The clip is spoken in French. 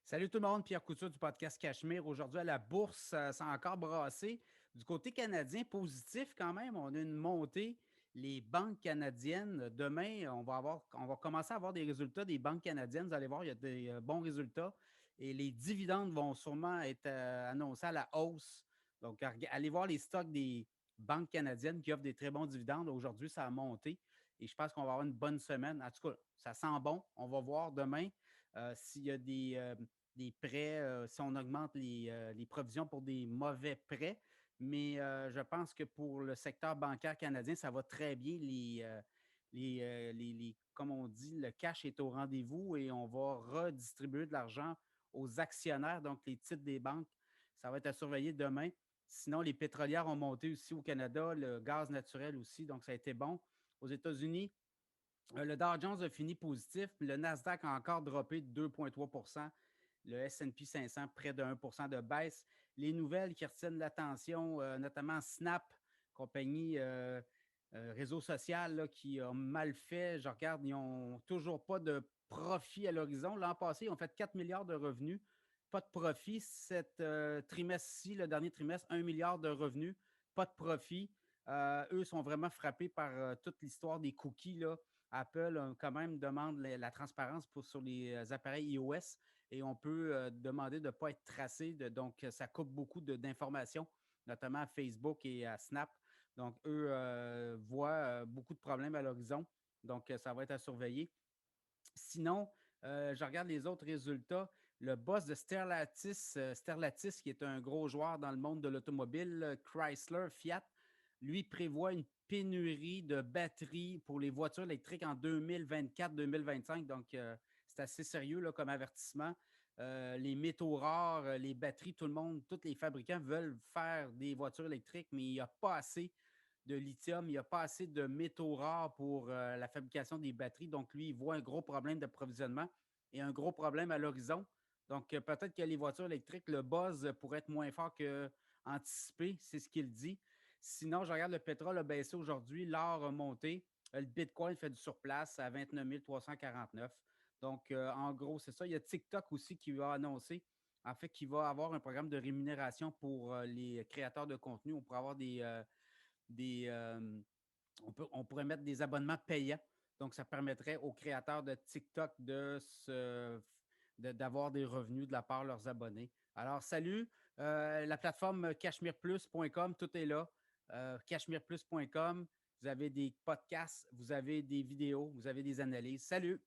Salut tout le monde, Pierre Couture du podcast Cachemire. Aujourd'hui, à la bourse, ça a encore brassé. Du côté canadien, positif quand même. On a une montée. Les banques canadiennes, demain, on va commencer à avoir des résultats des banques canadiennes. Vous allez voir, il y a des bons résultats. Et les dividendes vont sûrement être annoncés à la hausse. Donc, allez voir les stocks des banques canadiennes qui offrent des très bons dividendes. Aujourd'hui, ça a monté. Et je pense qu'on va avoir une bonne semaine. En tout cas, ça sent bon. On va voir demain s'il y a des prêts, si on augmente les provisions pour des mauvais prêts. Mais je pense que pour le secteur bancaire canadien, ça va très bien. Comme on dit, le cash est au rendez-vous et on va redistribuer de l'argent aux actionnaires, donc les titres des banques. Ça va être à surveiller demain. Sinon, les pétrolières ont monté aussi au Canada, le gaz naturel aussi, donc ça a été bon. Aux États-Unis, le Dow Jones a fini positif, puis le Nasdaq a encore droppé de 2,3. Le S&P 500, près de 1 de baisse. Les nouvelles qui retiennent l'attention, notamment Snap, compagnie réseau social là, qui a mal fait. Je regarde, ils n'ont toujours pas de profit à l'horizon. L'an passé, ils ont fait 4 milliards de revenus. Pas de profit. Cet trimestre-ci, le dernier trimestre, 1 milliard de revenus. Pas de profit. Eux sont vraiment frappés par toute l'histoire des cookies. Là. Apple, quand même, demande la transparence sur les appareils iOS et on peut demander de ne pas être tracé. Donc, ça coupe beaucoup d'informations, notamment à Facebook et à Snap. Donc, eux voient beaucoup de problèmes à l'horizon. Donc, ça va être à surveiller. Sinon, je regarde les autres résultats. Le boss de Sterlatis, qui est un gros joueur dans le monde de l'automobile, Chrysler, Fiat, lui prévoit une pénurie de batteries pour les voitures électriques en 2024-2025. Donc, c'est assez sérieux là, comme avertissement. Les métaux rares, les batteries, tout le monde, tous les fabricants veulent faire des voitures électriques, mais il n'y a pas assez de lithium, il n'y a pas assez de métaux rares pour la fabrication des batteries. Donc, lui, il voit un gros problème d'approvisionnement et un gros problème à l'horizon. Donc, peut-être que les voitures électriques, le buzz pourrait être moins fort qu'anticipé, c'est ce qu'il dit. Sinon, je regarde le pétrole a baissé aujourd'hui, l'or a monté, le Bitcoin fait du surplace à 29 349. Donc, en gros, c'est ça. Il y a TikTok aussi qui va annoncer, en fait, qu'il va avoir un programme de rémunération pour les créateurs de contenu. On pourrait avoir on pourrait mettre des abonnements payants. Donc, ça permettrait aux créateurs de TikTok d'avoir des revenus de la part de leurs abonnés. Alors, salut, la plateforme cachemireplus.com, tout est là. Cachemireplus.com, vous avez des podcasts, vous avez des vidéos, vous avez des analyses. Salut!